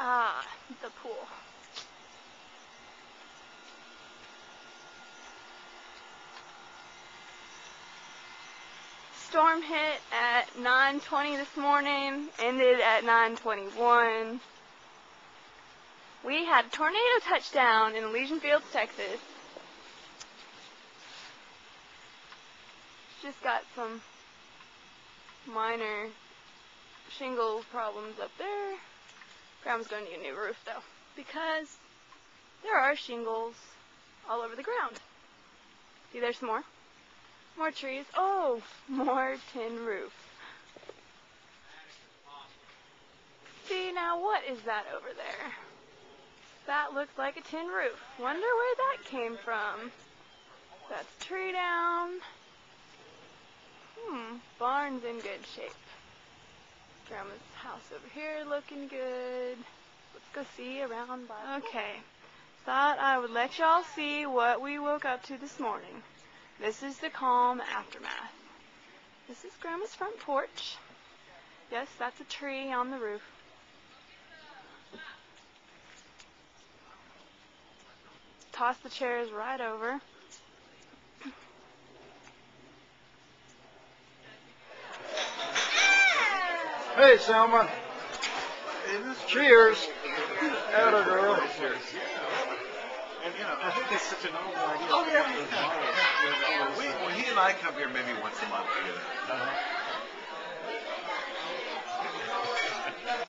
Ah, the pool. Storm hit at 9:20 this morning, ended at 9:21. We had a tornado touchdown in Elysian Fields, Texas. Just got some minor shingle problems up there. Grandma's going to need a new roof though, because there are shingles all over the ground. See, there's some more. More trees. Oh, more tin roof. See, now what is that over there? That looks like a tin roof. Wonder where that came from. That's tree down. Barn's in good shape. Grandma's house over here looking good. Let's go see around by. Okay, thought I would let y'all see what we woke up to this morning. This is the calm aftermath. This is Grandma's front porch. Yes, that's a tree on the roof. Toss the chairs right over. Hey, Selma. Cheers. Atta girl. Cheers. And, you know, I think it's such a novel idea. Oh, yeah. He and I come here maybe once a month together.